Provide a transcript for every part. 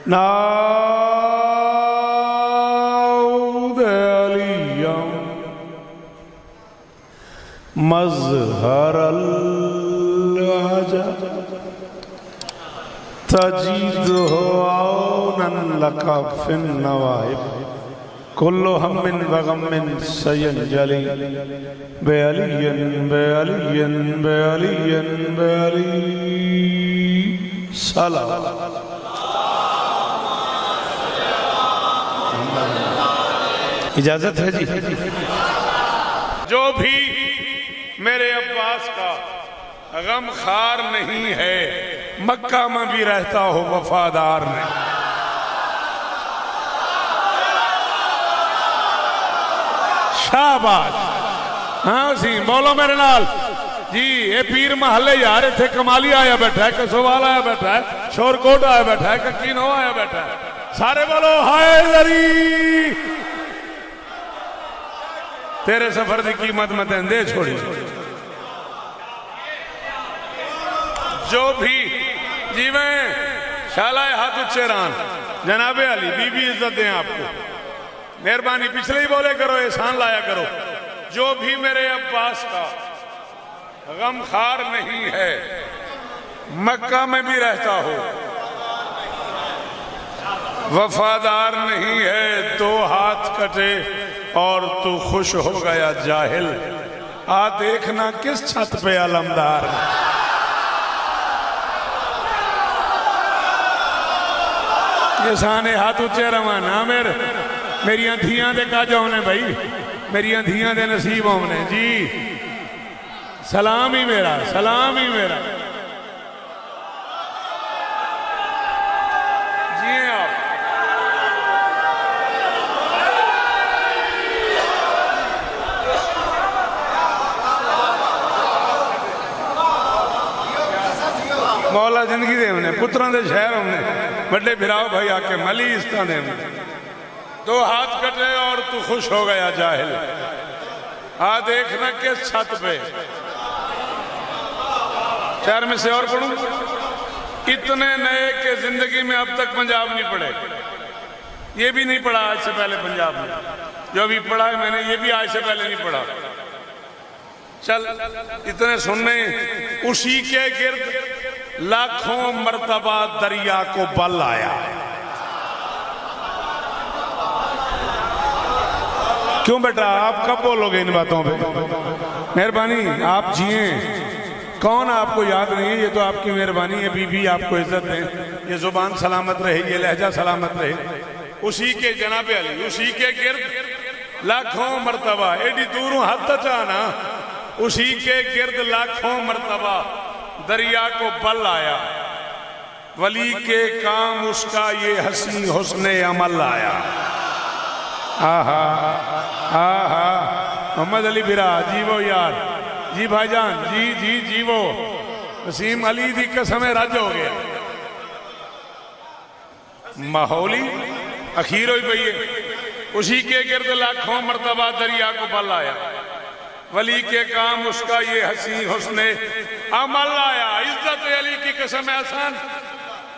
Now the अलियम मज़हरल अजब तजीदुहु औनन लका fin नवाइब Kullu हम्मिन व गम्मिन सयंजली बेअलियन बेअलियन बेअलियन बेअली सलाम। इजाजत है जी। जो भी मेरे अब्बास का गम खार नहीं है, मक्का में भी रहता हो वफादार नहीं। शाबाश। हाँ सी बोलो मेरे नाल जी। ये पीर महल्ले यार इतने कमाली आया बैठा है, कसोवाल आया बैठा है, शोरकोट आया बैठा है, ककीनो आया बैठा है। सारे बोलो हाय दरी। तेरे सफर की कीमत में दे छोड़ी। जो भी जीवे शालाए हाथ उच्चे रान जनाबे अली बीबी इज्जत दें आपको। मेहरबानी पिछले ही बोले करो, एहसान लाया करो। जो भी मेरे अब्बास का गम खार नहीं है, मक्का में भी रहता हो, वफादार नहीं है, दो हाथ कटे और तू खुश हो गया जाहिल। आ देखना किस छत पे अलमदार। ये साने हाथ उच्चे रवाना मेरिया धियां दे काज होने भाई, मेरिया धियां दे नसीब होने जी। सलाम ही मेरा, सलाम ही मेरा जी। आप मौला जिंदगी दे हमने पुत्रां दे शहर हमने बड़े भिराव भाई आके मली इस तरह दे। दो हाथ कटे और तू खुश हो गया जाहिल। आ देखना किस छत पे। चार में से और पढ़ूं। इतने नए के जिंदगी में अब तक पंजाब नहीं पढ़े। ये भी नहीं पढ़ा आज से पहले पंजाब में। जो अभी पढ़ा है मैंने, ये भी आज से पहले नहीं पढ़ा। चल इतने सुनने। उसी के गिर्द लाखों मर्तबा दरिया को बल आया। क्यों बेटा आप कब बोलोगे इन बातों पे? मेहरबानी आप जिए। कौन आपको याद नहीं है? ये तो आपकी मेहरबानी है। बीबी आपको इज्जत दे, ये जुबान सलामत रहे, ये लहजा सलामत रहे। उसी के जनाबे अली उसी के गिर्द लाखों मर्तबा एडी दूरों हाथ जाना। उसी के गिर्द लाखों मर्तबा दरिया को बल आया। वली के काम उसका ये हसी हुस्ने अमल आया। आहा आहा मोहम्मद अली बिरा जीवो यार जी भाईजान जी जी जीवो। वसीम अली दी कसम रज हो गया। माहौली अखीर हो पई है। उसी के गिर्द लाखों मर्तबा दरिया को बल आया। वली के काम उसका ये हसी हुस्ने अमल आया। इज्जत अली की कसम आसान।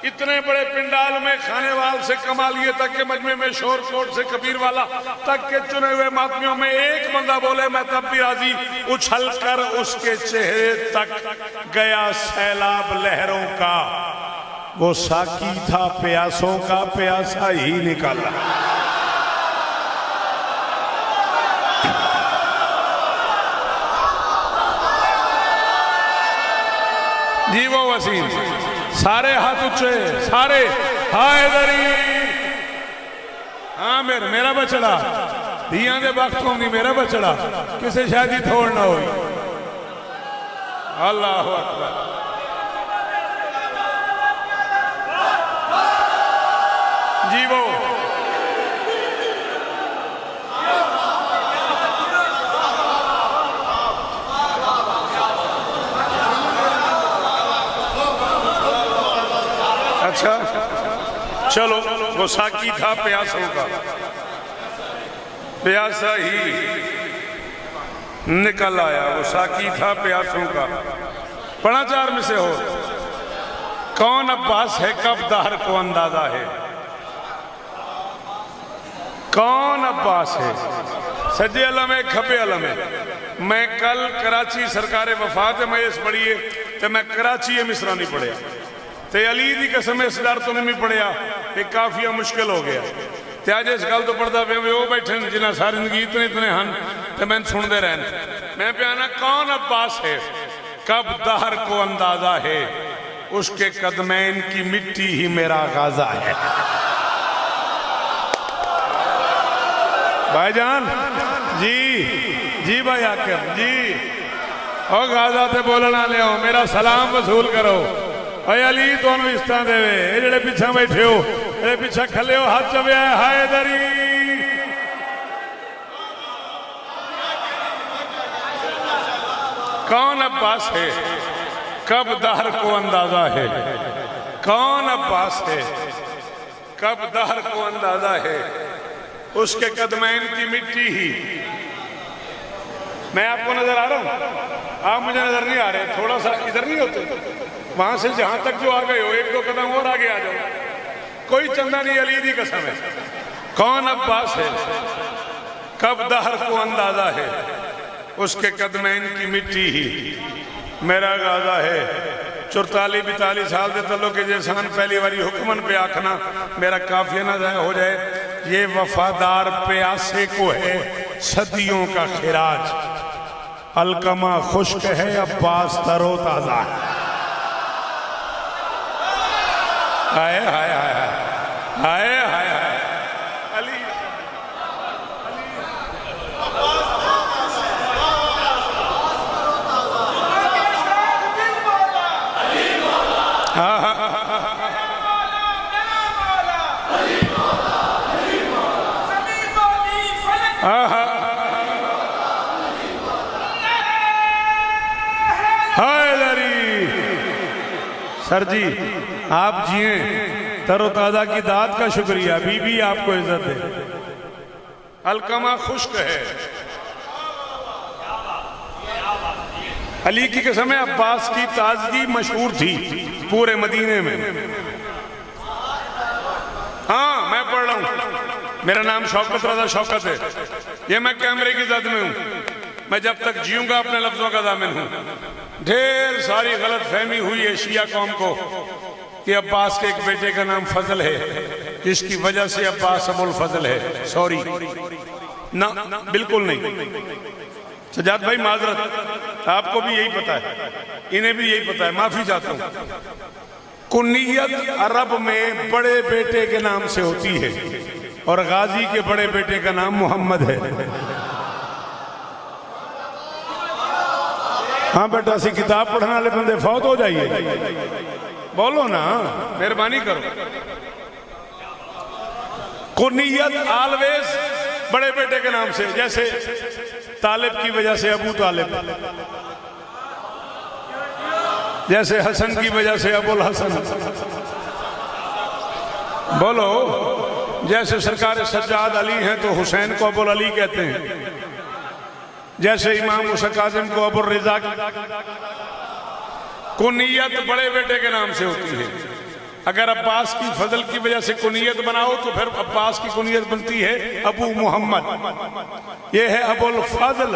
इतने बड़े पिंडाल में खानेवाल से कमालिए तक के मजमे में शोरकोट से कबीर वाला तक के चुने हुए मातमियों में एक बंदा बोले मैं तब भी राजी। उछल कर उसके चेहरे तक गया सैलाब लहरों का। वो साकी था प्यासों का, प्यासा ही निकाला। जी वो वसीम सारे हाथ उच्चे सारे हाय दरी। हाँ मेरा बचड़ा धियां दे वक्त होनी मेरा बचड़ा किसे शादी थोड़ ना हुई। अल्लाह अकबर। जी वो अच्छा चलो वो साकी था प्यासों का, प्यासा ही निकल आया। वो साकी था प्यासों का। पढ़ा चार में से हो। कौन अब्बास है कब दाहर को अंदाजा है। कौन अब्बास है? सज्जे अलम है खपे अलम है। मैं कल कराची सरकार वफात मयस पढ़िए तो मैं कराची मिसरा नहीं पढ़िया ते अली दी कसम इस डर तो नहीं पढ़िया कि काफिया मुश्किल हो गया ते अज इस गल तो पढ़ता पे वो बैठे जिन्हें सारी जिंदगी इतने इतने हैं तो मैं सुनते रहन। मैं प्याना कौन अब्बास है? कब दहर को अंदाजा है उसके कदमैन की मिट्टी ही मेरा गाजा है। भाईजान जी जी भाई आकर जी और गाजा ते बोलना ले मेरा सलाम वसूल करो। भाई अली तो इस तरह देवे ये जेड़े पिछा बैठे हो ये पिछा खले हो हाथ चवे हाय दरी कौन अब्बास है? कब दहर को अंदाजा है? कौन अब्बास है? कब दहर को अंदाजा है उसके कदमैन की मिट्टी ही। मैं आपको नजर आ रहा हूं? आप मुझे नजर नहीं आ रहे? थोड़ा सा इधर नहीं होते? वहां से जहां तक जो आ गए हो एक दो कदम और आगे आ जाओ। कोई चंदा नहीं, अली दी कसम है। कौन अब्बास है? कब दहर को अंदाजा है उसके कदमैन की मिट्टी ही मेरा गाजा है। 44-42 साल के तलो के जैसान पहली बारी हुक्मन पे आखना मेरा काफिया ना जाए हो जाए। ये वफादार प्यासे को है सदियों का खिराज। अलकमा खुश्क है अब्बास तरो ताजा है। हाय हाय हाय हाय हाय हाय अली हाँ हाँ सर जी आप जिए तरोताजा की दाद का शुक्रिया। बीबी आपको इज्जत दे। अलकमा खुश्क है। अली की कसम है अब्बास की ताजगी मशहूर थी पूरे मदीने में। हाँ मैं पढ़ रहा हूं। मेरा नाम शौकत रजा शौकत है। ये मैं कैमरे की जद में हूं। मैं जब तक जीऊंगा अपने लफ्जों का दामिन हूं। ढेर सारी गलत फहमी हुई है शिया कौम को कि अब्बास के एक बेटे का नाम फजल है जिसकी वजह से अब्बास अबुल फजल है। सॉरी ना बिल्कुल नहीं। सजाद भाई माजरत आपको भी यही पता है, इन्हें भी यही पता है, माफी चाहता हूं। कुन्नियत अरब में बड़े बेटे के नाम से होती है और गाजी के बड़े बेटे का नाम मोहम्मद है। हाँ बेटा सी किताब पढ़ने वाले बंदे फौत हो जाइए। बोलो ना मेहरबानी करो। कुन्नियत ऑलवेज बड़े बेटे के नाम से, जैसे तालिब की वजह से अबू तालिब, जैसे हसन की वजह से अबुल हसन। बोलो जैसे सरकार सज्जाद अली हैं तो हुसैन को अबुल अली कहते हैं। जैसे इमाम मूसा काजिम को अबुल रिजा। कुनियत बड़े बेटे के नाम से होती है। अगर अब्बास की फजल की वजह से कुनियत बनाओ तो फिर अब्बास की कुनियत बनती है अबू मोहम्मद। ये है अबुल फजल।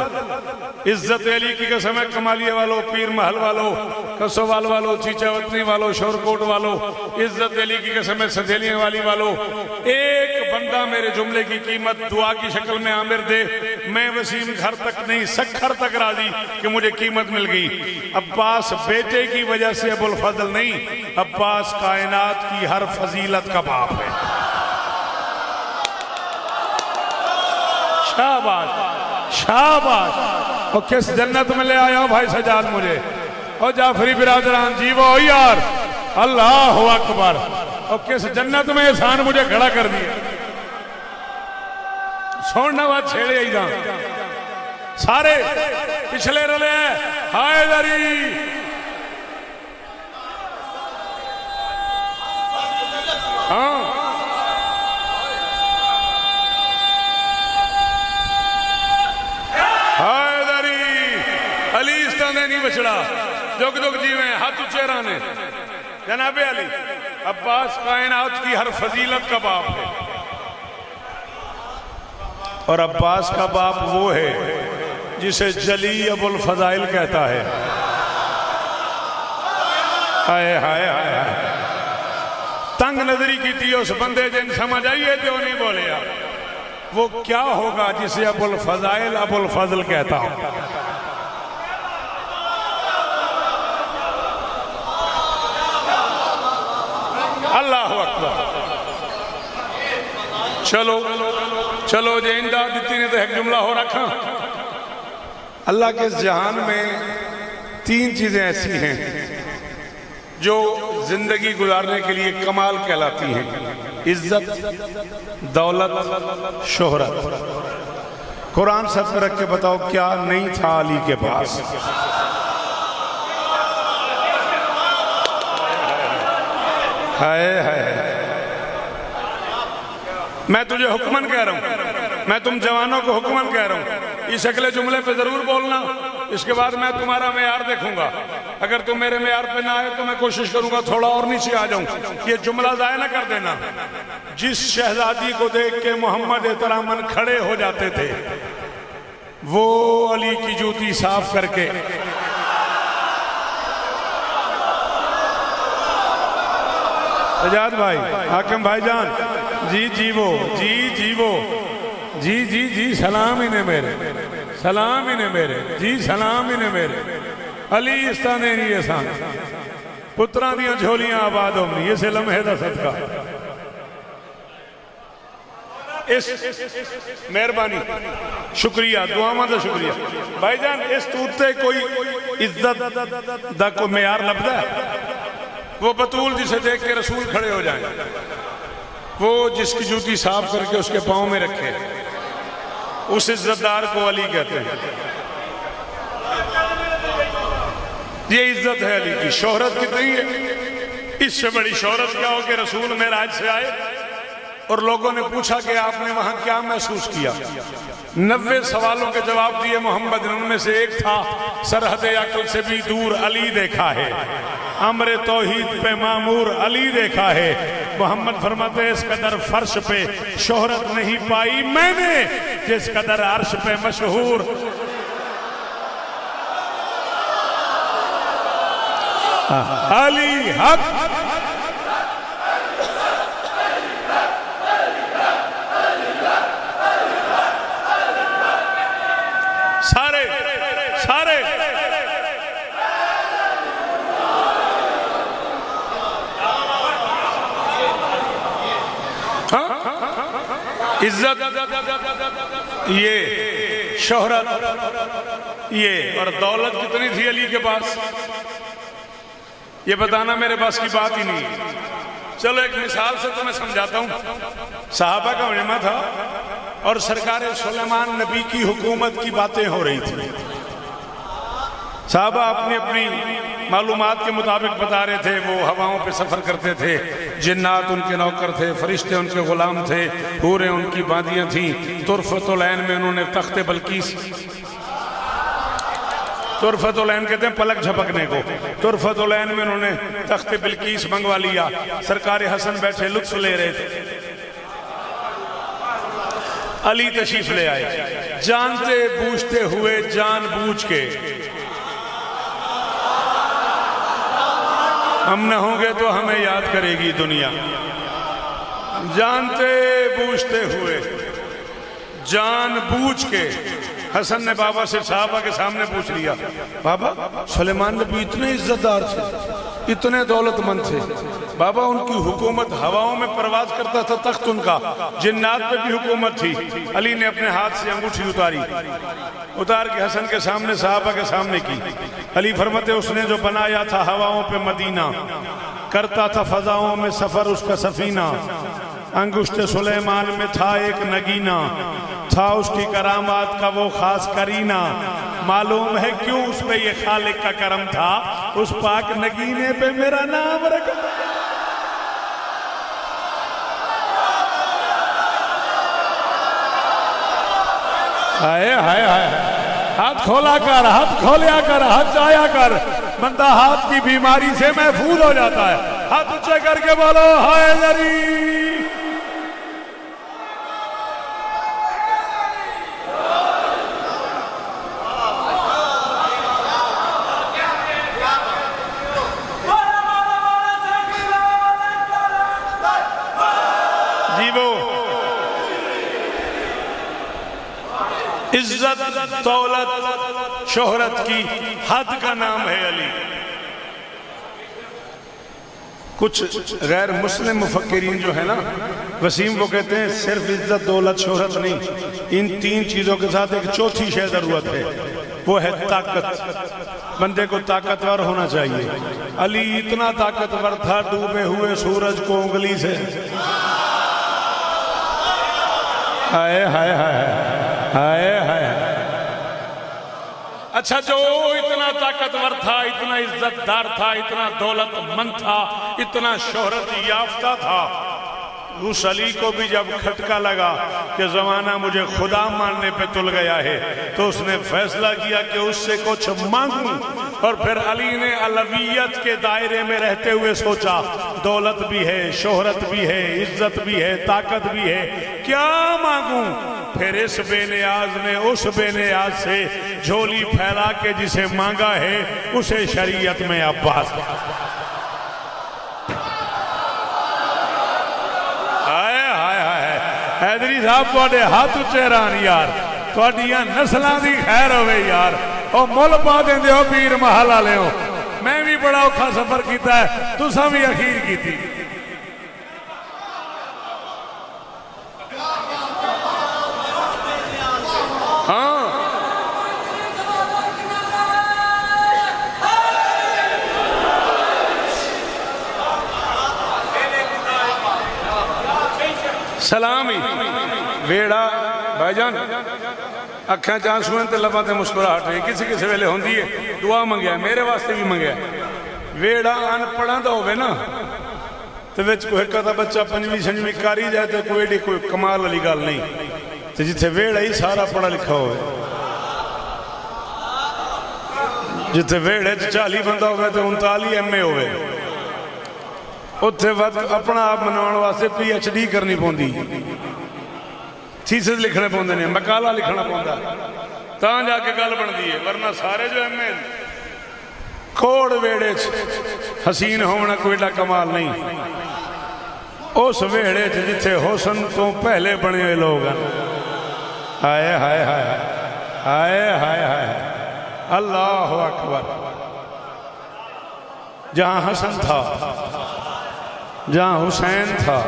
इज्जत अली की कसम है कमालिया वालों, पीर महल वालों, कसोवाल वालों, चीचावतनी वालों, शोरकोट वालों, इज्जत अली की कसम है सथेलियां वाली वालों। एक बंदा मेरे जुमले की कीमत दुआ की शक्ल में आमिर दे, मैं वसीम घर तक नहीं सखर तक राजी कि मुझे कीमत मिल गई। अब्बास बेटे की वजह से अबुल फजल नहीं, अब्बास कायनात की हर फजीलत का बाप है। शाबाश शाबाश। और किस जन्नत में ले आया भाई सजाद मुझे। और जाफरी बिरादरान जी वो यार अल्लाह अकबर। और किस जन्नत में एहसान मुझे खड़ा कर दिया। छोड़ना बात छेड़े ही सारे पिछले रले हाय दरी। हाँ हाय दरी अली इस तरह नहीं बछड़ा जुग जुग जीवे हाथ उच्चे रहने। जनाबे अली अब्बास कायनात की हर फजीलत का बाप है। और अब्बास का बाप वो है जिसे जली अबुल फजाइल कहता है। हाय हाय हाय हाय, तंग नजरी की थी उस बंदे जिन समझ आइए जो नहीं बोले आप, वो क्या होगा जिसे अबुल फजाइल अबुल फजल कहता हूं। अल्लाह अकबर। चलो चलो जे इमदाद दी ने तो एक जुमला हो रखा। अल्लाह के इस जहान में तीन चीजें ऐसी हैं जो जिंदगी गुजारने के लिए कमाल कहलाती हैं: इज्जत, दौलत, शोहरत। कुरान सर पे रख के बताओ क्या नहीं था अली के पास? हाय हाय, मैं तुझे हुक्मन कह रहा हूं, मैं तुम जवानों को हुक्मन कह रहा हूं, इस अगले जुमले पे जरूर बोलना। इसके बाद मैं तुम्हारा मेयार देखूंगा, अगर तुम मेरे मेयार पे ना आए तो मैं कोशिश करूंगा थोड़ा और नीचे आ जाऊं। ये जुमला जाया ना कर देना। जिस शहजादी को देख के मोहम्मद एहतरामन खड़े हो जाते थे, वो अली की जूती साफ करके आजाद भाई, हाकिम भाईजान, जी जीवो, जी जीवो, जी जी जी, सलाम इन्हें मेरे, सलाम इन्हें मेरे, जी सलाम इन्हें मेरे। अली इस्ताने नहीं एहसान, पुत्रां दियां झोलियां आबाद होनी, इस लम्हे दा सदका। इस मेहरबानी, शुक्रिया, दुआवां दा शुक्रिया भाईजान। इस तूते कोई इज्जत दा कोई मेयार लभदा है? वो बतूल जिसे देख के रसूल खड़े हो जाए, वो जिसकी जूती साफ करके उसके पांव में रखे, उस इज्जतदार को अली कहते हैं। ये इज्जत है अली की। शोहरत कितनी है? इससे बड़ी शोहरत क्या हो कि रसूल मेराज से आए और लोगों ने पूछा कि आपने वहां क्या महसूस किया। 90 सवालों के जवाब दिए मोहम्मद ने। उनमें से एक था, सरहद अक्ल से भी दूर अली देखा है, अमर तौहीद पे मामूर अली देखा है। मोहम्मद फरमाते इस कदर फर्श पे शोहरत नहीं पाई मैंने जिस कदर अर्श पे मशहूर। अली हक सारे सारे इज्जत, ये शोहरत, ये और दौलत कितनी थी अली के पास, ये बताना मेरे पास की बात ही नहीं है। चलो एक मिसाल से तुम्हें समझाता हूं। सहाबा का मजमा था और सरकार सुलेमान नबी की हुकूमत की बातें हो रही थी। साहबा अपनी अपनी मालूमात के मुताबिक बता रहे थे। वो हवाओं पे सफर करते थे, जिन्नात उनके नौकर थे, फरिश्ते उनके गुलाम थे, हूरें उनकी बांदियां थी। तुरफतुलैन में उन्होंने तख्ते बल्कीस, तुरफतुलैन कहते हैं पलक झपकने को, तुरफतुलैन में उन्होंने तख्ते बिल्कीस मंगवा लिया। सरकार हसन बैठे लुत्फ ले रहे थे। अली तशरीफ ले आए, जानते बूझते हुए जानबूझ के हम न होंगे तो हमें याद करेगी दुनिया। जानते बूझते हुए जानबूझ के हसन ने बाबा से साहबा के सामने पूछ लिया, बाबा सुलेमान नबी इतने इज्जतदार थे, इतने दौलतमंद थे, बाबा उनकी हुकूमत हवाओं में परवाज करता था, तख्त उनका, जिन्नात पे भी हुकूमत थी। अली ने अपने हाथ से अंगूठी उतारी, उतार के हसन के सामने साहबा के सामने की। अली फरमाते उसने जो बनाया था हवाओं पे मदीना, करता था फजाओं में सफर उसका सफीना, अंगुष्ठ सुलेमान में था एक नगीना, था उसकी करामात का वो खास करीना, मालूम है क्यों उस पे ये खालिक का करम था, उस पाक नगीने पे मेरा नाम रखा। हाय हाय हाय, हाथ खोला कर, हाथ खोलिया कर, हाथ जाया कर, बंदा हाथ की बीमारी से महफूज हो जाता है। हाथ ऊंचे करके बोलो हाय जरी। जी वो इज्जत दौलत शोहरत की हद का नाम है अली। कुछ गैर मुस्लिम मुफक्किरीन जो है ना वसीम, वो कहते हैं सिर्फ इज्जत दौलत शोहरत नहीं, इन तीन चीजों के साथ एक चौथी शय जरूरत है, वो है ताकत। बंदे को ताकतवर होना चाहिए। अली इतना ताकतवर था, डूबे हुए सूरज को उंगली से, हाय हाय हाय हाय हाय। अच्छा, जो इतना ताकतवर था, इतना इज्जतदार था, इतना दौलतमंद था, इतना शोहरत याफ्ता था, उस अली को भी जब खटका लगा कि जमाना मुझे खुदा मानने पे तुल गया है, तो उसने फैसला किया कि उससे कुछ मांगूं। और फिर अली ने अलवियत के दायरे में रहते हुए सोचा, दौलत भी है, शोहरत भी है, इज्जत भी है, ताकत भी है, क्या मांगूं। फिर इस बेनियाज ने उस बेनियाज से झोली फैला के जिसे मांगा है, उसे शरीयत में अब्बास। हैदरी साहब थोड़े हाथ उच्चे रहन यार, थोड़ियां नस्लां दी खैर होवे यार। ओ मुल पा देंदे हो पीर महल वाले हो। मैं भी बड़ा औखा सफर किया है, तुसां भी अखीर की। हाँ, सलाम ही वेड़ा भाईजान, अखा चांसुएं ते लबां ते मुस्कुराहट है, किसी किसी वेले होंदी है। दुआ मंगया, मेरे वास्ते भी मंगया। वेड़ा अनपढ़ा दा होवे ना, ते विच कोई एक दा बच्चा पंजवीं छंजवीं कारी जाए तो कोई कमाल वाली गल नहीं। ते जिथे वेड़ा ही सारा पढ़ा लिखा होवे, जिथे वेड़े 40 बंदा होवे तो 39 MA होवे, उत्थे अपना आप मनाने वास्ते PhD करनी पौंदी, थीसिस लिखने पौंदे ने, मकाला लिखना पौंदा, तां जाके गल बनदी है। वरना सारे जो MA कोड़ वेड़े हसीन होना कोई एडा कमाल नहीं। उस वेड़े जिथे हुसन तो पहले बने हुए लोग हैं। हाय हाय हाय हाय हाय हाय, अल्लाह अकबर। जहां हसन था, जहां हुसैन था,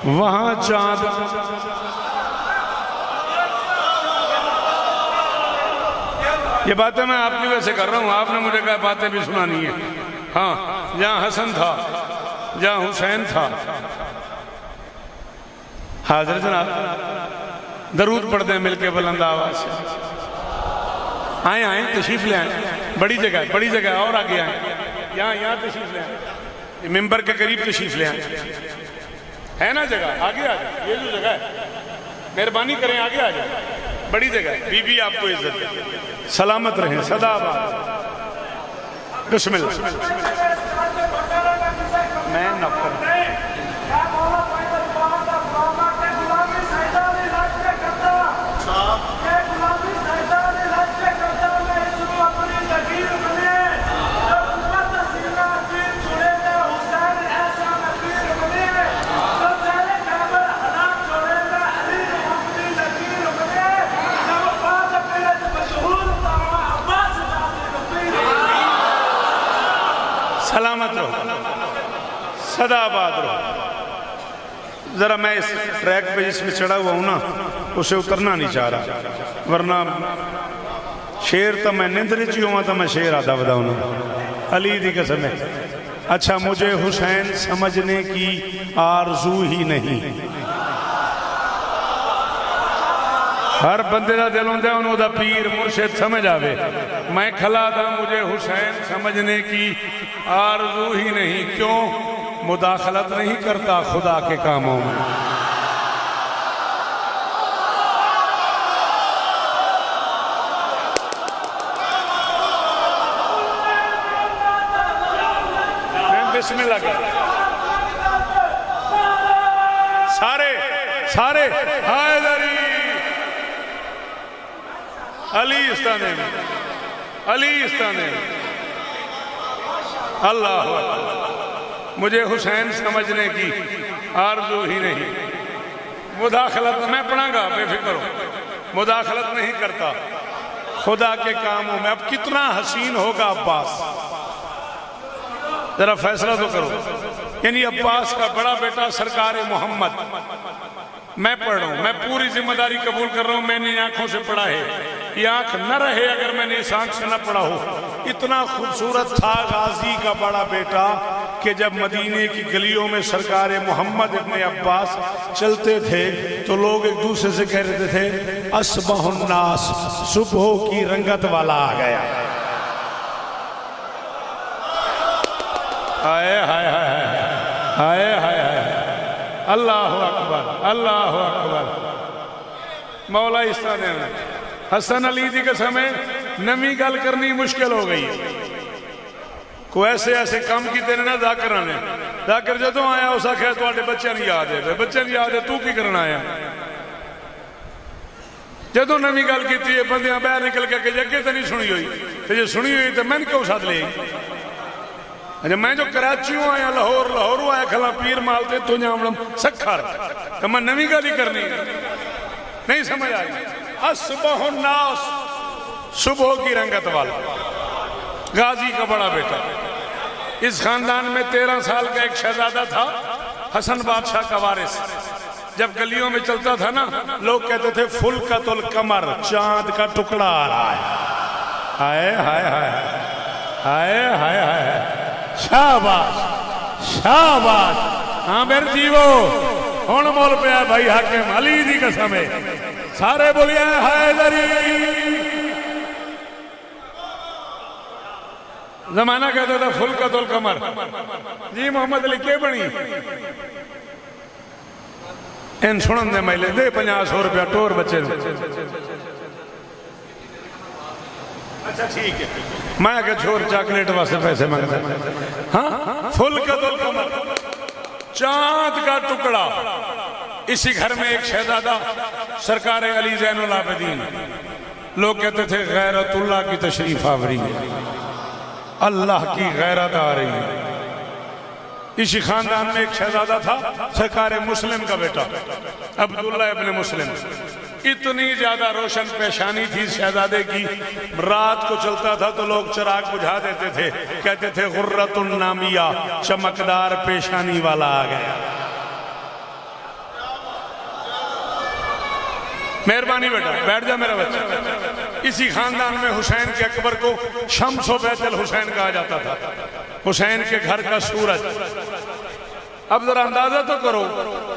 वहां चांद। ये बातें मैं आपकी वजह से कर रहा हूं, आपने मुझे कहा बातें भी सुनानी है। हाँ, जहां हसन था, जहां हुसैन था। हाजिर जनाब, दरूद पढ़ते हैं मिलके बुलंद आवाज से। आए आए, तशरीफ ले आए, बड़ी जगह और आगे आए, यहाँ तशरीफ ले आए, मेंबर के करीब तशरीफ ले आए, है ना जगह, आगे आ जाए। ये जो जगह है, मेहरबानी करें आगे आ जाए, बड़ी जगह है। बीबी आपको इज्जत, सलामत रहें सदाबाद। बिस्मिल्लाह। मैं नौकर सलामत रहो, सदाबाद रहो। जरा मैं इस ट्रैक पे जिसमें चढ़ा हुआ हूं ना, उसे उतरना नहीं चाह रहा, वरना शेर तो मैं निंद्र च हुआ तो मैं शेर आधा बदाऊना, अली दी कसम है। अच्छा, मुझे हुसैन समझने की आरजू ही नहीं। हर बंदे का दिल होंदा उन्होंने पीर मुर्शिद समझ आवे। मैं खला था, मुझे हुसैन समझने की आरजू ही नहीं। क्यों? मुदाखलत नहीं करता खुदा के कामों में। बिस्मिल्लाह कर, सारे हैदरी अली इस्ताने में, अली इस्ताने में। अल्लाह, मुझे हुसैन समझने की आरजू ही नहीं। मुदाखलत मैं पढ़ाऊंगा, बेफिक्र हो, मुदाखलत नहीं करता खुदा के कामों में। अब कितना हसीन होगा अब्बास, जरा फैसला तो करो। यानी अब्बास का बड़ा बेटा सरकार मोहम्मद, मैं पढ़ रहा हूं, मैं पूरी जिम्मेदारी कबूल कर रहा हूं, मैंने इन आंखों से पढ़ा है, ये आंख न रहे अगर मैंने इस आंख से न पढ़ा हो। इतना खूबसूरत था गाजी का बड़ा बेटा कि जब मदीने की गलियों में सरकार मोहम्मद इब्ने अब्बास चलते थे तो लोग एक दूसरे से कह रहे थे अस्बहुन्नास, सुबह की रंगत वाला आ गया। हाय हाय हाय हाय हाय हाय, अल्लाह अकबर अल्लाह अकबर। मौला इस तरह हसन अली जी के समय नवी गल करनी मुश्किल हो गई है। कोई ऐसे ऐसे काम किए ना जाकर ने, जाकर जो आया उस आख्या तुहाडे बच्चे नहीं याद है, बच्चे नहीं याद है, तू की करना आया। जो नवी गल की बंद बहर निकल के अगे तो नहीं सुनी हुई, तो जो सुनी हुई तो मैंने क्यों सद ली। अच्छा मैं जो कराचियों आया, लाहौर लाहौरों आया, खला पीर मालते तो जामलम सखर, तो मैं नवी गल ही करनी नहीं समझ आई। अस्बहुन्नास, सुबह की रंगत वाला गाजी का बड़ा बेटा। इस खानदान में 13 साल का एक शहजादा था, हसन बादशाह का वारिस। जब गलियों में चलता था ना, लोग कहते थे फुल्कतुल कमर, चांद का टुकड़ा आ रहा है। हाय हाय हाय हाय हाय हाय, शाबाश शाबाश। हाँ मेरे जीवो हुण मोल पे भाई हाकिम अली दी कसम है, सारे बोलिए हैदरी। जमाना कहता था फुल्कतुल कमर, जी मोहम्मद अली के बनी इन सुनन दे मैले दे 50-100 रुपया टोर बच्चे। अच्छा ठीक है, मैं क्या छोर चॉकलेट वास्ते पैसे मांगता। हाँ फुल्कतुल कमर, चांद का टुकड़ा। इसी घर में एक शहजादा सरकार अली ज़ैनुल आबिदीन, लोग कहते थे गैरतुल्लाह की तशरीफ आवरी है, अल्लाह की गैरत आ रही है। इसी खानदान में एक शहजादा था सरकार मुस्लिम का बेटा अब्दुल्ला इब्ने मुस्लिम। इतनी ज्यादा रोशन पेशानी थी शहजादे की, रात को चलता था तो लोग चिराग बुझा देते थे, कहते थे गुर्रतुन नामिया, चमकदार पेशानी वाला आ गया। मेहरबानी बेटा बैठ जा मेरा बच्चा। इसी खानदान में हुसैन के अकबर को शम्सो बैतल हुसैन कहा जाता था, हुसैन के घर का सूरज। अब जरा अंदाजा तो करो,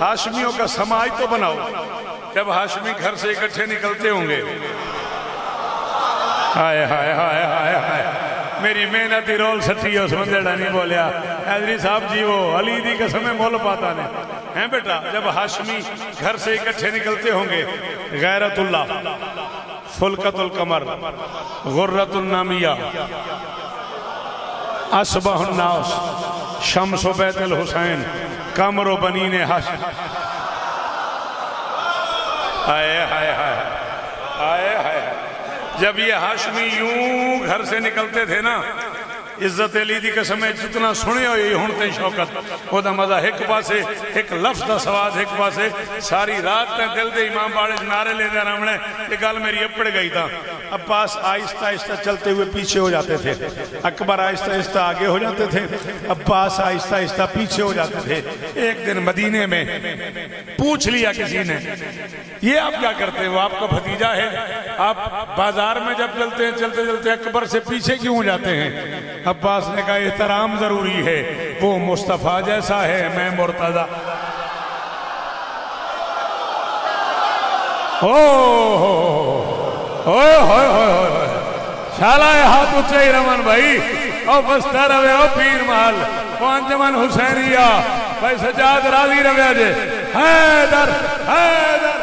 हाशमियों का समाज तो बनाओ, जब हाशमी घर से इकट्ठे निकलते होंगे। हाय हाय हाय हाय हाय, मेरी मेहनती रोल सच्ची उस बंदेड़ा नहीं बोलिया हैदरी साहब जी, वो अली दी कसम मोल पाता ने हैं बेटा। जब हाशमी घर से इकट्ठे निकलते होंगे, गैरतुल्लाह, फुल्कतुल कमर, गुर्रतुन नामिया, अस्बहुन्नास, शम्सो बैतुल हुसैन, कमरो बनीने हाशिम। हाय हाय हाय हाय हाय। जब ये हाशमी यूं घर से निकलते थे ना, इज्जत अली दी कसम जितना सुने हो ये हुण ते शौकत ओदा मजा एक पासे, एक लफ्ज का सवाद एक पासे। सारी रात ते दिल दे इमाम बाड़े नारे लेदे रामणे, ये गल मेरी अपड़ गई था। अब्बास आहिस्ता आहिस्ता चलते हुए पीछे हो जाते थे, अकबर आहिस्ता आहिस्ता आगे हो जाते थे, अब्बास आहिस्ता आहिस्ता पीछे हो जाते थे। एक दिन मदीने में पूछ लिया किसी ने, ये आप क्या करते हैं? वो आपका भतीजा है, आप बाजार में जब चलते हैं चलते चलते अकबर से पीछे क्यों जाते हैं? अब्बास ने कहा एहतराम जरूरी है, वो मुस्तफा जैसा है, मैं मुर्तजा। शाला हाथ उच्चे ही रमन भाई, ओ बस्ता रवे, ओ पीर महल, ओ अंजमन हुसैनिया भाई, सजाद राजी रवे जे। हैदर हैदर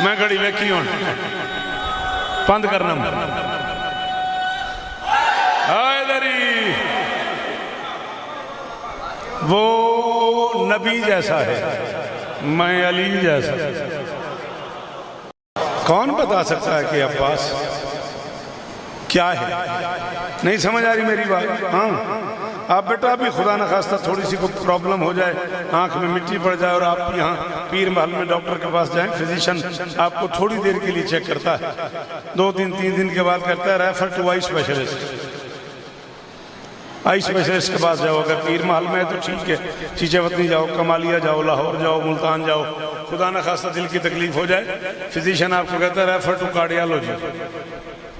मैं घड़ी वेखी हूं, बंद करना। हैदरी वो नबी जैसा है, मैं अली जैसा। कौन बता सकता है कि अब्बास क्या है? नहीं समझ आ रही मेरी बात? हाँ, आप बेटा अभी खुदा न खास्ता थोड़ी सी कोई प्रॉब्लम हो जाए, आंख में मिट्टी पड़ जाए और आप यहाँ पीर महल में डॉक्टर के पास जाएं, फिजिशियन आपको थोड़ी देर के लिए चेक करता है, 2-3 दिन के बाद करता है refer to eye specialist. Eye specialist के पास जाओ, अगर पीर महल में है तो ठीक है, चीचेवतनी जाओ, कमालिया जाओ, लाहौर जाओ, मुल्तान जाओ, खुदा न खास्ता दिल की तकलीफ हो जाए, फिजिशियन आपको कहता है रेफर टू कार्डियोलॉजी,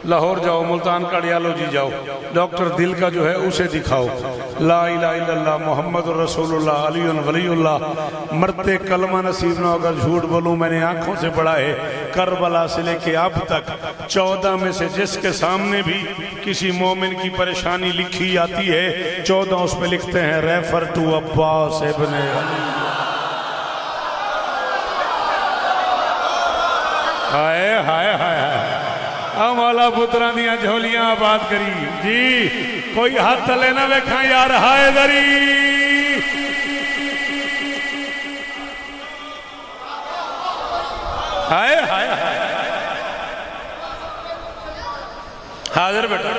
लाहौर जाओ, मुल्तान कार्डियोलॉजी जाओ, डॉक्टर दिल का जो है उसे दिखाओ। ला इलाहा इल्लल्लाह मुहम्मद रसूलुल्लाह अलीयुन वलीयुल्लाह, मरते कलमा नसीब ना होगा, झूठ बोलूं मैंने आंखों से पढ़ा है, करबला से लेके अब तक 14 में से जिसके सामने भी किसी मोमिन की परेशानी लिखी आती है, 14 उस पर लिखते हैं रेफर टू अब्बास इब्न अली। हाय हाय हाय हाय, मौला पुत्रा दिया झोलियां आबाद करी जी, कोई हाथ थले ना वेखा यार, हाय दरी हाय हाय हाजिर बेटा,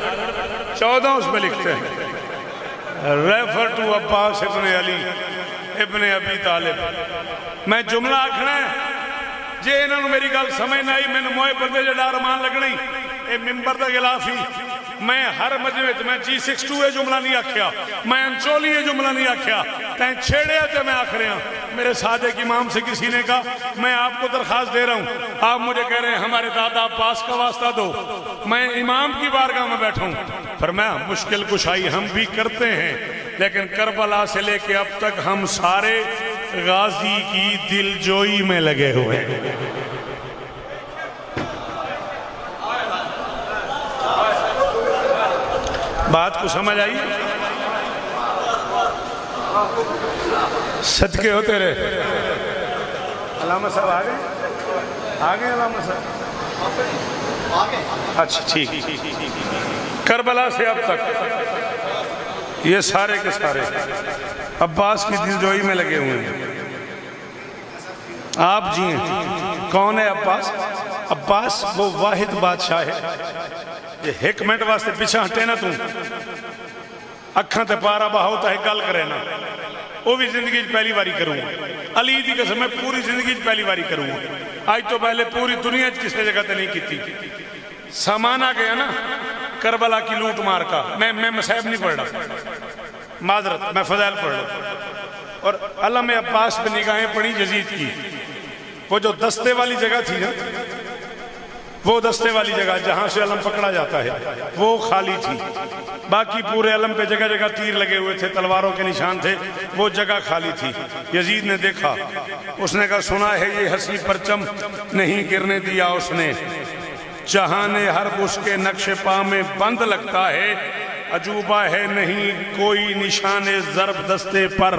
14 उसमें लिखते हैं रेफर टू अब्बास इब्न अली इब्न अबी तालिब। मैं जुमला आखना है जे इन्होंने मेरी गल समझ ना आई, मैंने मोए बंदे जो डर मान लगना ही मिंबर के खिलाफ ही। मैं हर मजमे मैं G62 जुमला नहीं आख्या, मैं अंचोली जुमला नहीं आख्या, तैं छेड़िया तो मैं आख रहा। मेरे सादिक इमाम से किसी ने कहा मैं आपको दरखास्त दे रहा हूँ, आप मुझे कह रहे हैं हमारे दादा अब्बास का वास्ता दो, मैं इमाम की बारगाह में बैठा हूँ। फरमाया मुश्किल कुशाई हम भी करते हैं, लेकिन करबला से लेके अब तक हम सारे गाजी की दिलजोई में लगे हुए हैं। बात को समझ आई? सदके होते रहे। अलामा साहब आ गए अलामा साहब? अच्छा ठीक। करबला से अब तक ये सारे के सारे अब्बास की दिलजोई में लगे हुए हैं। आप जी कौन है अब्बास? अब्बास वो वाहिद बादशाह है, ये एक मिनट वास्ते पीछे हटे ना, तू अखा ते पारा बहाओ तो गल करे ना, वो भी जिंदगी पहली बारी करूंगा। अली की कसम मैं पूरी जिंदगी पहली बारी करूंगा, आज तो पहले पूरी दुनिया किसी जगह ते नहीं की। सामान आ गया ना करबला की लूट मार का, मैं मसाइब नहीं पढ़ रहा, माजरत मैं फजाइल पढ़ रहा। और अल्लाह में अब्बास पे निगाहें पड़ी यजीद की, वो जो दस्ते वाली जगह थी ना, वो दस्ते वाली जगह जहां से अलम पकड़ा जाता है वो खाली थी, बाकी पूरे अलम पे जगह जगह तीर लगे हुए थे, तलवारों के निशान थे, वो जगह खाली थी। यजीद ने देखा, उसने कहा सुना है ये हंसी परचम नहीं गिरने दिया उसने, जहां ने हर उसके नक्शे पा में बंद लगता है, अजूबा है नहीं कोई निशाने जरब दस्ते पर,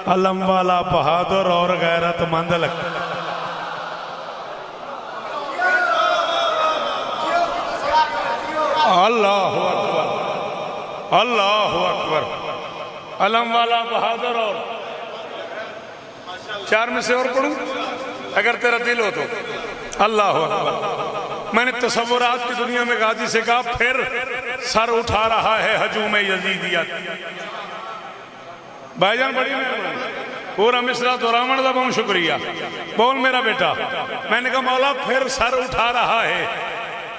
अलम वाला बहादुर और गैरतमंद लगता। अल्लाह अकबर, अल्लाह अकबर। अलम वाला बहादुर और 4 में से और पढ़ूं अगर तेरा दिल हो तो। अल्लाह अकबर। मैंने तसव्वुरात की दुनिया में गाजी से कहा फिर सर उठा रहा है हजूम यजीदियत। भाईजान बड़ी मेहरबानी, पूरा मिसरा तो रावण का बहुत शुक्रिया, बोल मेरा बेटा। मैंने कहा मौला फिर सर उठा रहा है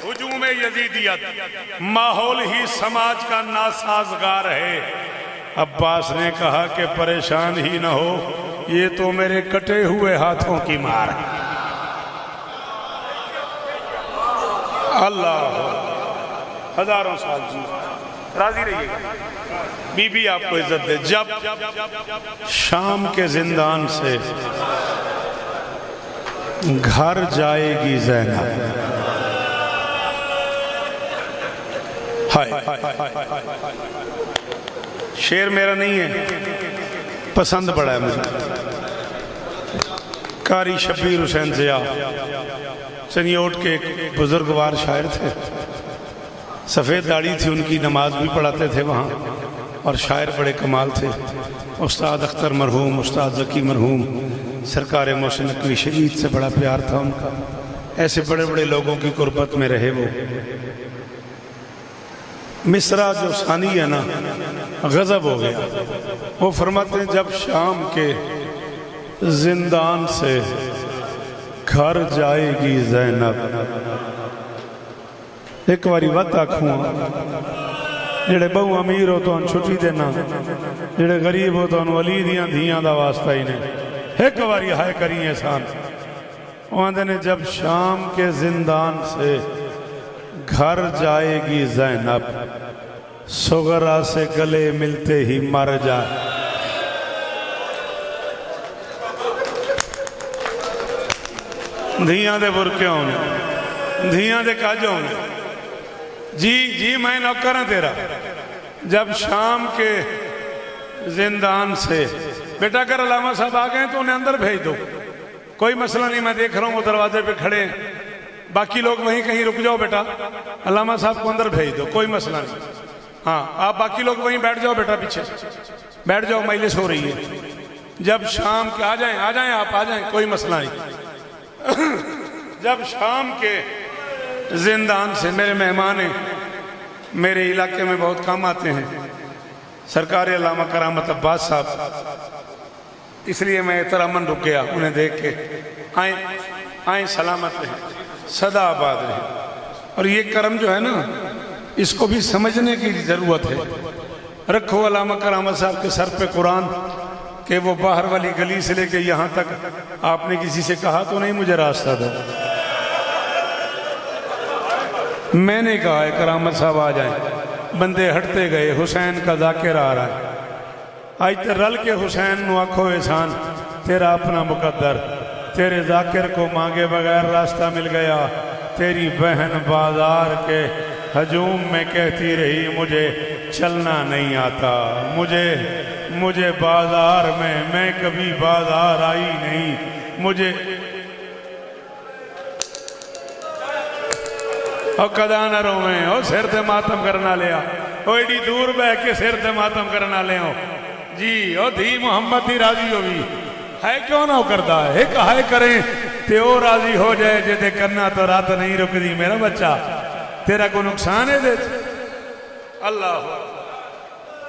हुजूम यजीदियत, माहौल ही समाज का नासाजगार है। अब्बास ने कहा कि परेशान ही न हो, ये तो मेरे कटे हुए हाथों की मार है। अल्लाह हजारों साल जी राजी रहिएगा, बीबी आपको इज्जत दे। जब शाम के जिंदान से घर जाएगी ज़ैनब, शेर मेरा नहीं है, पसंद पड़ा है मुझे। कारी शब्बीर हुसैन ज़िया चनियोट के एक बुजुर्गवार शायर थे, सफ़ेद दाढ़ी थी उनकी, नमाज भी पढ़ाते थे वहाँ, और शायर बड़े कमाल थे। उस्ताद अख्तर मरहूम, उस्ताद ज़की मरहूम, सरकार मोहसिन नकवी शहीद से बड़ा प्यार था उनका। ऐसे बड़े बड़े लोगों की कुर्बत में रहे वो। मिसरा जो सानी है ना, गजब हो गया। वो फरमाते हैं जब शाम के जिंदान से घर जाएगी ज़ैनब। एक बारी वत आखूँ, जेड़े बहु अमीर हो तो छुट्टी देना, जेड़े गरीब हो तो वली दियां धियां दा वास्ता ही ने। एक बारी हाय करी एहसान। आंदे ने जब शाम के जिंदान से घर जाएगी ज़ैनब, सुगरा से गले मिलते ही मर जाए। धियां दे बुरके होने, धियां दे काज होने। जी जी मैं नौकर हाँ तेरा। जब शाम के जिंदान से बेटा अगर अलामा साहब आ गए तो उन्हें अंदर भेज दो, कोई मसला नहीं। मैं देख रहा हूँ वो दरवाजे पे खड़े हैं, बाकी लोग वहीं कहीं रुक जाओ बेटा, अलामा साहब को अंदर भेज दो, कोई मसला नहीं। हाँ आप बाकी लोग वहीं बैठ जाओ बेटा, पीछे बैठ जाओ, मजलिस हो रही है। जब शाम के आ जाएं आप आ जाएं, कोई मसला नहीं। जब शाम के जिंदान से, मेरे मेहमान हैं, मेरे इलाके में बहुत कम आते हैं, सरकार अल्लामा करामत अब्बास साहब, इसलिए मैं एहतरामन रुक गया उन्हें देख के। आए सलामत रहे, सदा आबाद रहे। और ये करम जो है ना, इसको भी समझने की ज़रूरत है। रखो अल्लामा करामत साहब के सर पे कुरान कि वो बाहर वाली गली से लेके यहाँ तक आपने किसी से कहा तो नहीं मुझे रास्ता दो। मैंने कहा है करामत साहब आ जाए, बंदे हटते गए। हुसैन का जाकिर आ रहा है, आज तो रल के हुसैन नु आखो एहसान तेरा अपना मुकद्दर। तेरे जाकिर को मांगे बगैर रास्ता मिल गया। तेरी बहन बाजार के हजूम में कहती रही मुझे चलना नहीं आता, मुझे बाजार में, मैं कभी बाजार आई नहीं, मुझे और कदानरों में और सिर ते मातम करना लिया, ओ एडी दूर बह के सिर ते मातम करना ले जी। ओ धी मोहम्मद ही राजी होगी है, क्यों ना करता है। एक हाय करें ते ओ राजी हो जाए, जे करना तो रात नहीं रुकती मेरा बच्चा, तेरा को नुकसान है दे। अल्लाह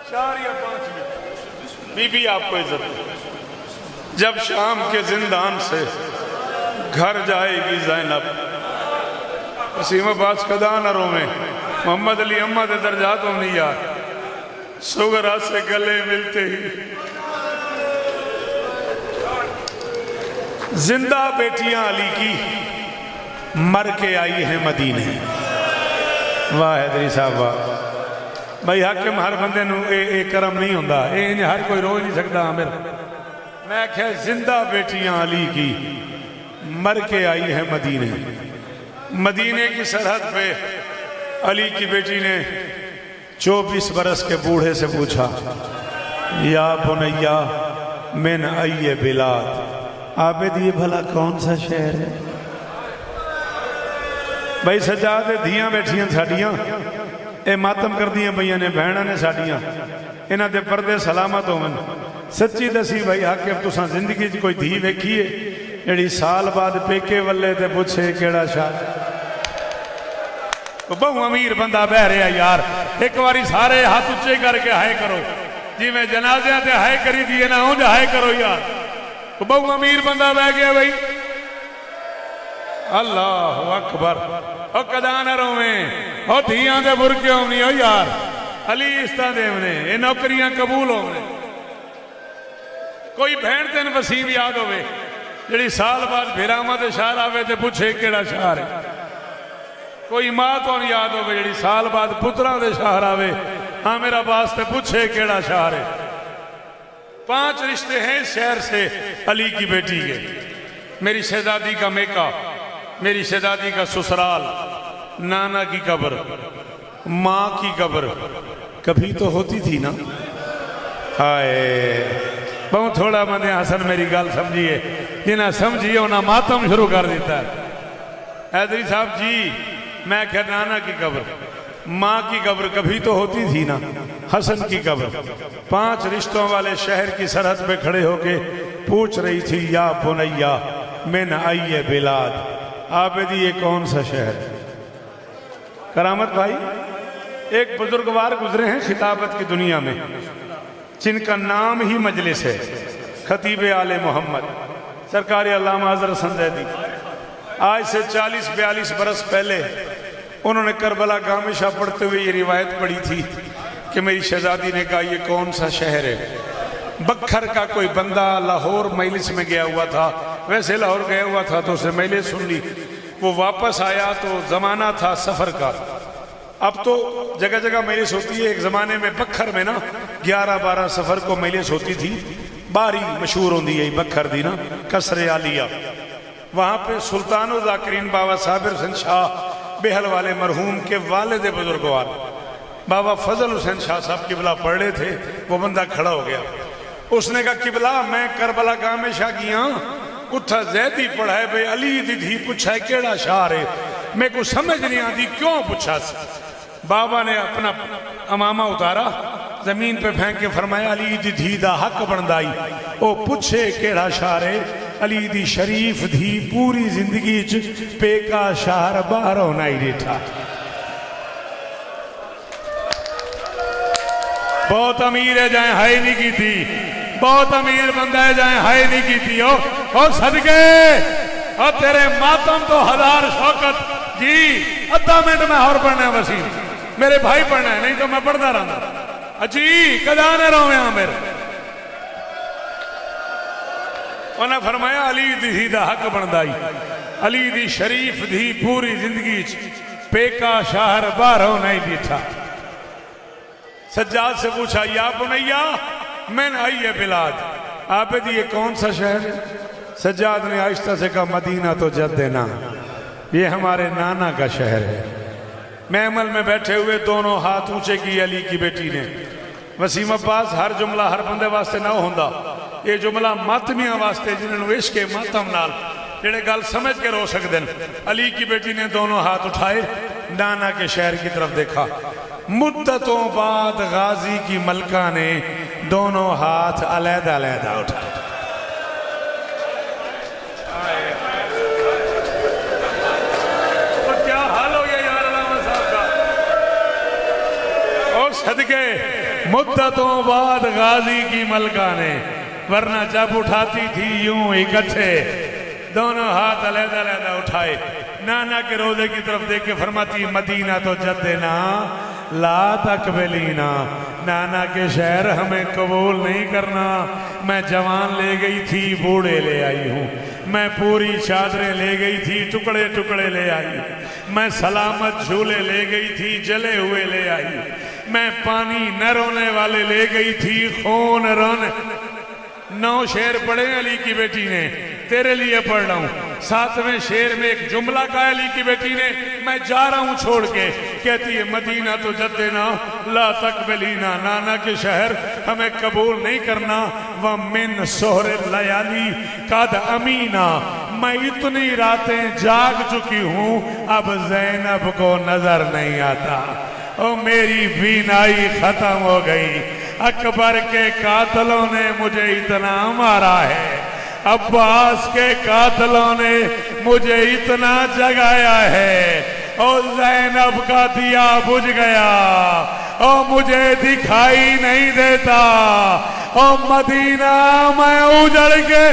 4 या 5 मिनट बीबी आपको इज्जत। जब शाम के जिंदान से घर जाएगी ज़ैनब, वसीम अब्बास कदानरों में मोहम्मद अली अम्मा के दर्जातों नहीं यार, सुगरा से गले मिलते ही जिंदा बेटियां अली की मर के आई हैं मदीने। वाह हैदरी साहब वाह। भाई हाकिम हर बंदे नूं ए करम नहीं होंदा, हर कोई रोज नहीं सकता। आमिर मैं आख्या जिंदा बेटियां अली की मर के आई हैं मदीने। मदीने की सरहद पे अली की बेटी ने 24 बरस के बूढ़े से पूछा, या बुनैया मिन अय्य बिलाद, आबिद ये भला कौन सा शहर है। भाई सजाद धियां बैठियां साडियां, ये मातम कर दियां पईयां ने भैणां ने साडियां, इन्हां दे पर्दे सलामत होवन। सच्ची दसी भाई हाकिम तुसां जिंदगी च कोई धी वेखी है जिहड़ी साल बाद पेके वल्ले ते पुछे केड़ा शाह। बहु अमीर बंदा बह रहा यार, एक बारी सारे हाथ उच्चे करके हाय करो, जिवें जनाज़ियां ते हाय करी दिए ना उंज हाय करो यार। बहु अमीर बंदा बह गया भाई। अल्लाह अकबर। और कदानरों में और धियां दे बुरके होनी हो यार, अली इस्ता देवने ये नौकरियां कबूल होने। कोई बहन तेन वसीम याद होवे जिहड़ी साल बाद भिरावां ते शहर आवे ते पुछे केड़ा शहर है। कोई मां तो याद हो जी साल बाद पुत्रा दे शहर आवे, हाँ मेरा वास्ते पूछे केड़ा शहर है। 5 रिश्ते हैं इस शहर से अली की बेटी के। मेरी शहजादी का मेका, मेरी शहजादी का ससुराल, नाना की कब्र, माँ की कब्र कभी तो होती थी ना। हाय बहुत थोड़ा बंदे हसन मेरी गल समझिए, जिन्हें समझिए उन्हें मातम शुरू कर देता है। हैदरी साहब जी मैं क्या, नाना की कब्र, माँ की कब्र कभी तो होती थी ना। हसन की कब्र 5 रिश्तों वाले शहर की सरहद पे खड़े होके पूछ रही थी, या बुनैया मिन अय्य बिलाद, आबिद ये कौन सा शहर। करामत भाई एक बुजुर्गवार गुजरे हैं खिताबत की दुनिया में, जिनका नाम ही मजलिस है, खतीब आले मोहम्मद सरकार अल्लामा हज़रत संजैदी। आज से 40-42 बरस पहले उन्होंने करबला गामिशा पढ़ते हुए ये रिवायत पढ़ी थी कि मेरी शहजादी ने कहा ये कौन सा शहर है। बखर का कोई बंदा लाहौर मजलिस में गया हुआ था, वैसे लाहौर गया हुआ था तो उसने मजलिस सुन ली। वो वापस आया तो ज़माना था सफ़र का। अब तो जगह जगह मजलिस होती है, एक ज़माने में बखर में ना 11-12 सफ़र को मजलिस होती थी। बारी मशहूर होती है बखर दी ना, कसरे आलिया। वहाँ पे सुल्तान ज़ाकिरीन बाबा साबिर हुसैन शाह बेहल वाले मरहूम के वालिद बुजुर्गवार बाबा फजल हुसैन शाह साहब किबला पढ़ रहे थे। वो बंदा खड़ा हो गया, उसने कहा किबला मैं करबला गामिशा गया, उठा जैदी पढ़ा है भाई अली दी धी पूछा है केड़ा शार है, मैं को समझ नहीं आती क्यों पूछा। बाबा ने अपना अमामा उतारा, जमीन पे फेंक के फरमाया अली दी धी दा हक बनदाई, ओ पूछे केड़ा शार है। अली दी शरीफ धी पूरी जिंदगी च पेका शार बाहर होना ही देखा। बहुत अमीर है जाए हाई नहीं की थी, बहुत अमीर बंदा है जाए हाई नहीं की थी। ओ सदके और तेरे मातम तो 1000 शौकत जी। अद्धा मिनट में और पढ़ना है वसीम, मेरे भाई पढ़ना है, नहीं तो मैं पढ़ता रहना। अजी कदा न रोवे मेरे। उन्हें फरमाया अली दी दा हक बनदाई, अली दी शरीफ दी पूरी जिंदगी पेका शहर बाहरों नहीं बीठा। सज्जाद से पूछा या बुनैया मैंने आई है बिलाद, आप ये कौन सा शहर है? सज्जाद ने आहिस्ता से कहा मदीना तो जद्देना, ये हमारे नाना का शहर है। महमल में बैठे हुए दोनों हाथ ऊंचे किए अली की बेटी ने। वसीम अब्बास हर जुमला हर बंदे वास्ते ना होंदा, ये जुमला मातमियां वास्ते जिन्होंने इश्क के मातम नाल जेड़े गल समझ के रो सकते हैं। अली की बेटी ने दोनों हाथ उठाए, नाना के शहर की तरफ देखा। मुद्दतों बाद गाजी की मलका ने दोनों हाथ अलहदा अलहदा उठाए। तो क्या हाल हो गया यार अल्लामा साहब का। और सदके मुद्दतों बाद गाजी की मलका ने, वरना जब उठाती थी यूं इकट्ठे दोनों हाथ अलहदा अलहदा उठाए। नाना के रोजे की तरफ देख के फरमाती मदीना तो जद्देना ला तकबलीना, नाना के शहर हमें कबूल नहीं करना। मैं जवान ले गई थी बूढ़े ले आई हूँ, मैं पूरी चादरें ले गई थी टुकड़े टुकड़े ले आई, मैं सलामत झूले ले गई थी जले हुए ले आई, मैं पानी न रोने वाले ले गई थी खून रोने। 9 शेर पढ़े अली की बेटी ने, तेरे लिए पढ़ रहा हूं। 7वें शेर में एक जुमला का अली की बेटी ने, मैं जा रहा हूं छोड़ के, कहती है मदीना तो जद्देना ला तकबलीना, नाना के शहर हमें कबूल नहीं करना। व मिन सोहर लयाली कद अमीना, मैं इतनी रातें जाग चुकी हूं अब जैनब को नजर नहीं आता। ओ मेरी बीनाई खत्म हो गई, अकबर के कातलों ने मुझे इतना मारा है, अब्बास के कातलों ने मुझे इतना जगाया है, और ज़ैनब का दिया बुझ गया और मुझे दिखाई नहीं देता, और मदीना मैं उजड़ के